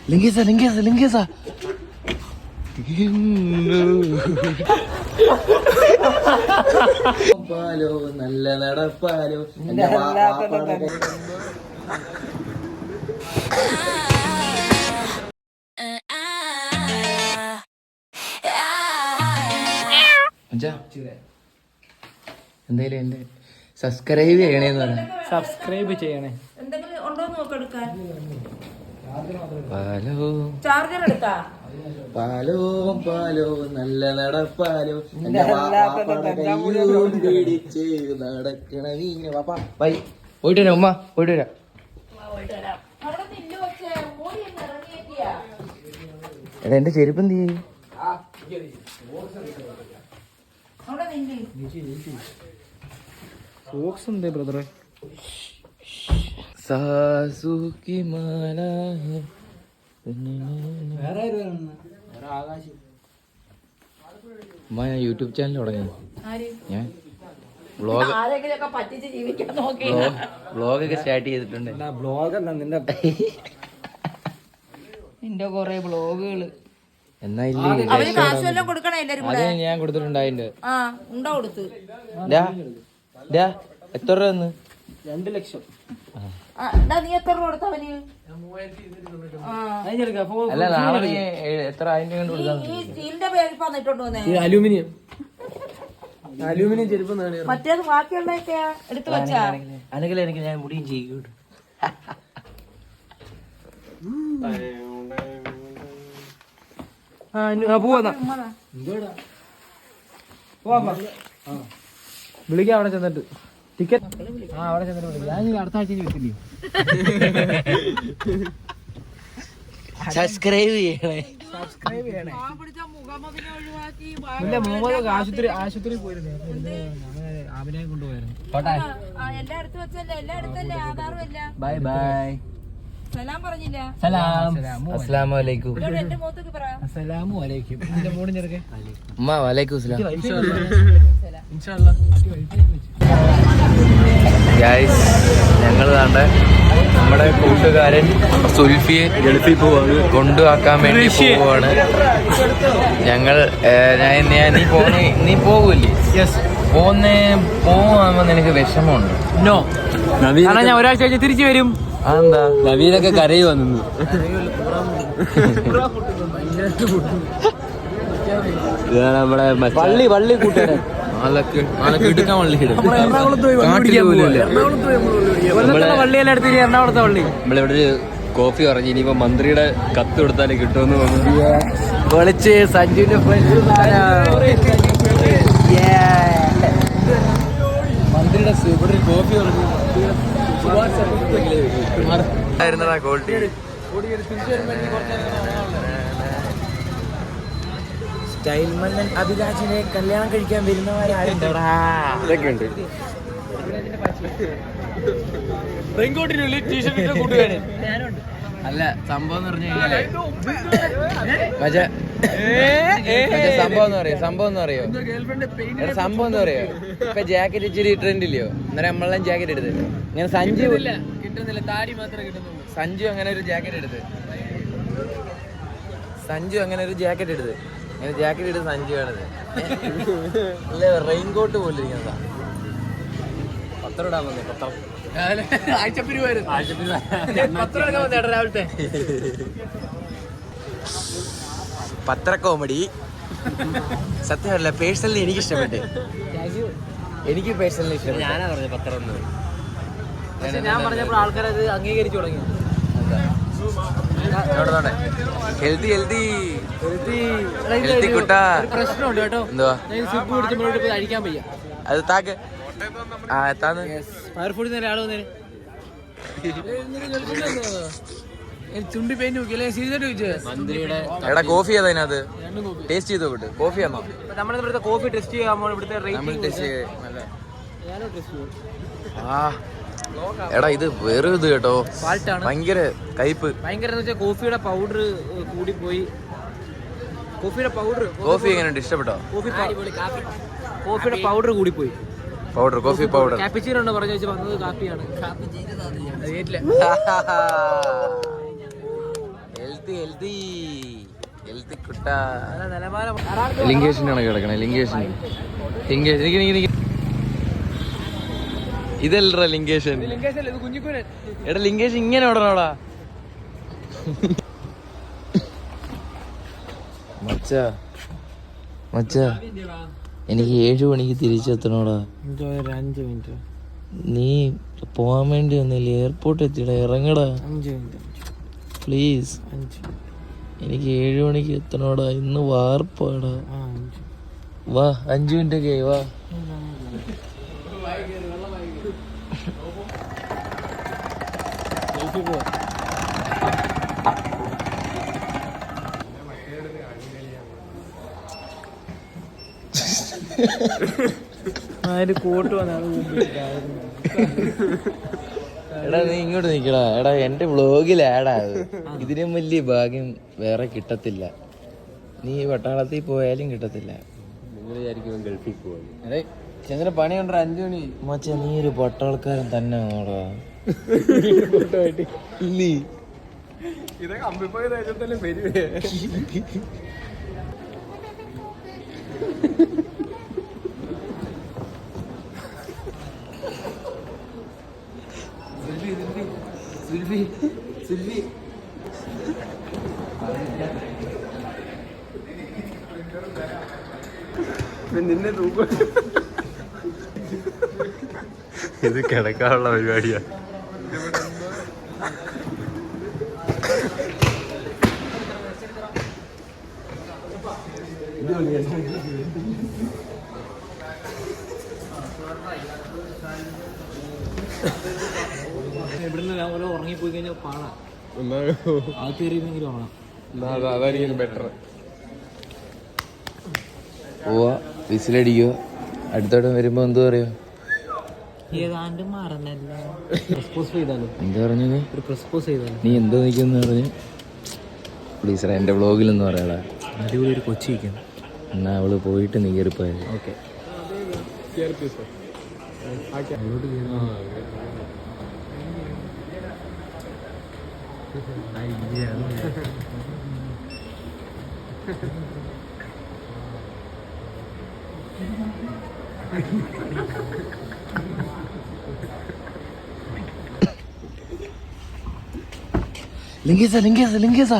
ലിംഗേസ പാലോ നല്ല നടപ്പാലോ എന്തായാലും എന്റെ സബ്സ്ക്രൈബ് ചെയ്യണേന്ന് പറഞ്ഞു. സബ്സ്ക്രൈബ് ചെയ്യണേ. പാലോ പാലോ പാലോ നല്ല നടപ്പാലോ പിടിച്ച് നടക്കണ നീങ്ങ പാപ്പാ. ബൈ. പോയിട്ട് വരാം ഉമ്മ, പോയിട്ട് വരാം. എടാ എന്റെ ചെരുപ്പ് എന്ത് ചെയ്യും? സോക്സ് എന്തേ ബ്രദറെ? സാസുക്കി മാല ഉമ്മ, ഞാൻ യൂട്യൂബ് ചാനൽ തുടങ്ങി. ഞാൻ വ്ളോഗൊക്കെ സ്റ്റാർട്ട് ചെയ്തിട്ടുണ്ട്. നിന്റെ കൊറേ ബ്ലോഗുകള് എന്നാ കൊടുക്കണേ ഞാൻ കൊടുത്തിട്ടുണ്ട്. അതിന്റെ ഉണ്ടോ കൊടുത്ത് എത്ര രൂപ വന്ന്? 2 ലക്ഷം. നീ എത്ര രൂപ കൊടുത്തവന്? അല്ല നാളെ നീ എത്ര അതിന്റെ കണ്ട് കൊടുത്താൽ ഈ സ്റ്റീലിന്റെ പേരിൽ വന്നിട്ടുണ്ടോന്നേ? അലൂമിനിയം ചെരുപ്പ്. മറ്റേത് ബാക്കിയുള്ളതൊക്കെ എടുത്തു വെച്ചാ അല്ലെങ്കിൽ എനിക്ക് ഞാൻ മുടിയും ചെയ്യും. വിളിക്കാം അവിടെ ചെന്നിട്ട്. ടിക്കറ്റ് അവിടെ ചെന്നിട്ട് വിളിക്കാം. ഞാൻ അടുത്ത ആഴ്ച വെക്കില്ലേ? സബ്സ്ക്രൈബ് ചെയ്യണേ. ആശുപത്രി പോയിരുന്നു. അഭിനയം കൊണ്ടുപോയായിരുന്നു. എല്ലായിടത്തും വെച്ചല്ലേ? എല്ലായിടത്തല്ലേ? ആധാറും ഇല്ല. Bye bye. സലാം പറഞ്ഞില്ല. അസ്സലാമു അലൈക്കും. എന്റെ മുഖത്തേക്ക് പറയാം. അസ്സലാമു അലൈക്കും. എന്റെ മോടും ചെറുക്കെ ഉമ്മ വലൈക്കും സലാം. ഗൈസ്, ഞങ്ങൾ താണ്ട നമ്മുടെ കൂട്ടുകാരൻ സുൽഫിയെ ഗൾഫിൽ പോവാണ്, കൊണ്ടുവാക്കാൻ വേണ്ടി പോവാണ് ഞങ്ങൾ. നീ പോകൂല്ലേ? പോവാകുമ്പോ നിനക്ക് വിഷമമുണ്ട്? നോ, ഞാൻ ഒരാഴ്ച കഴിഞ്ഞ് തിരിച്ചു വരും. അതെന്താ? നവീനൊക്കെ കരയിൽ വന്നു. നമ്മുടെ വള്ളി കൂട്ടുകാരൻ എടുക്കാൻ വള്ളിയെല്ലാം എടുത്ത് എറണാകുളത്തെ വള്ളി. നമ്മളിവിടെ ഒരു കോഫി പറഞ്ഞു. ഇനിയിപ്പോ മന്ത്രിയുടെ കത്ത് കൊടുത്താലേ കിട്ടുമെന്ന് തോന്നുന്നു. വിളിച്ച് സഞ്ജുവിന്റെ മന്ത്രിയുടെ ഇവിടെ കോഫി പറഞ്ഞു. ക്വാളിറ്റി സ്റ്റൈൽ മന്നൻ അഭിലാഷിനെ കല്യാണം കഴിക്കാൻ വരുന്നവരാരുണ്ടോടാ? ഇതൊക്കെ ഉണ്ട്. അല്ല, സംഭവം എന്ന് പറഞ്ഞു കഴിഞ്ഞാല് സംഭവം എന്ന് പറയോ ഇപ്പൊ ജാക്കറ്റ് ഇച്ചിരി ട്രെൻഡ് ഇല്ലയോ? അന്നേരം നമ്മളെല്ലാം ജാക്കറ്റ് എടുത്ത് ഇങ്ങനെ സഞ്ജു അങ്ങനെ ഒരു ജാക്കറ്റ് എടുത്ത് ഇങ്ങനെ ജാക്കറ്റ് എടുത്ത് സഞ്ജു ആണത്. അല്ല, റെയിൻകോട്ട് പോലെ ഇരിക്കുന്നതാ. പത്രം ഇടാൻ വന്നേ. പത്ര കോമഡി സത്യമല്ല, പേഴ്സണലി എനിക്ക് ഇഷ്ടപ്പെട്ടു. എനിക്ക് പേഴ്സണലി ഇഷ്ടപ്പെട്ടു. ഞാനാ പറഞ്ഞ പത്രം ഒന്ന്. ഞാൻ പറഞ്ഞപ്പോൾ ആൾക്കാരത് അംഗീകരിച്ചു തുടങ്ങി. ഹെൽത്തി കുട്ടാ. പ്രശ്നമുണ്ട് കേട്ടോ. എന്തുവാ? സിപ്പ് പിടിച്ചപ്പോഴോട്ട് കഴിക്കാൻ വയ്യ. അത് താക്ക്. ഫയർഫുഡിൽ നിന്ന് ഒരാൾ വന്നേന് ചുണ്ടി പെയിന്റ് നോക്കിയല്ലേ? സീരിയസായിട്ട് ചോദിച്ചത്. എടാ കോഫി ഏതാ അതിനകത്ത്? ടേസ്റ്റ് ചെയ്ത് നോക്കിട്ട്. കോഫി ആണോ? നമ്മുടെ ഇവിടുത്തെ കോഫി ടെസ്റ്റ് ചെയ്യാമോ? ഇവിടുത്തെ എടാ ഇത് വേറെ ഇത് കേട്ടോ, ഭയങ്കര കയ്പ്. ഭയങ്കര കോഫിയുടെ പൗഡർ കൂടിപ്പോയി. കോഫി എങ്ങനെയുണ്ട്? ഇഷ്ടപ്പെട്ടോ? കോഫിയുടെ പൗഡർ കൂടിപ്പോയി. കോഫി പൗഡർ കാപ്പിച്ചീനോ ഉണ്ടോ പറഞ്ഞു വെച്ചാൽ വന്നത് കാപ്പിയാണ്. ലിങ്കേഷനാണ് കിടക്കണേ. ലിങ്കേഷൻ ഇതല്ലടാ ലിങ്കേഷൻ. എടാ ലിങ്കേഷൻ ഇങ്ങനെ ഓടണോടാ. മച്ചാ എനിക്ക് 7 മണിക്ക് തിരിച്ചെത്തണോടാ. 5 മിനിറ്റ് നീ പോവാൻ വേണ്ടി വന്നില്ലേ? എയർപോർട്ട് എത്തിയടാ, ഇറങ്ങടാ 5 മിനിറ്റ് പ്ലീസ്. 5 എനിക്ക് 7 മണിക്ക് എത്തണോടാ. ഇന്ന് വാർപ്പാടാ. 5 വാ 5 മിനിറ്റ് ഒക്കെ വാ. കോട്ട് എടാ നീ ഇങ്ങോട്ട് നിക്കടാ. എടാ എന്റെ വ്ളോഗിൽ ആഡാ. ഇതിനും വലിയ ഭാഗ്യം വേറെ കിട്ടത്തില്ല. നീ പട്ടാളത്തിൽ പോയാലും കിട്ടത്തില്ല. ഗൾഫിൽ പോകും. ചന്ദ്ര പണി കണ്ട 5 മണി. മച്ചാ നീ ഒരു പട്ടാൾക്കാരൻ തന്നെ ആണോടാ. ഇതൊക്കെ അമ്പിപ്പോയി ദേശത്തല്ലേ വരുവേ. നിന്നെ തൂക്കം. ഇത് കിടക്കാനുള്ള പരിപാടിയാ. ഇവിടുന്ന് ഓരോ ഉറങ്ങിപ്പോയി കഴിഞ്ഞാൽ പാടാ. ആ കയറിയെങ്കിലും ഉറങ്ങാം. അതായിരിക്കും ബെറ്റർ. പോവാ വിസിലടിക്കുക. അടുത്തോടെ വരുമ്പോ എന്തോ പറയോ? ഏതാണ്ട് മറന്നല്ലോ. പ്രസ്പോസ് ചെയ്താലോ? എന്താ പറഞ്ഞു നീ? ഒരു പ്രസ്പോസ് ചെയ്താലോ? നീ എന്തോ നിൽക്കുന്ന പറഞ്ഞു? പ്ലീസ് എന്റെ വ്ളോഗിലൊന്നും പറയാടാ. അടിപൊളി ഒരു കൊച്ചി വയ്ക്കണം. എന്നാ അവള് പോയിട്ട് നീ കയറിപ്പോയത്. ഓക്കെ. ലിംഗേസ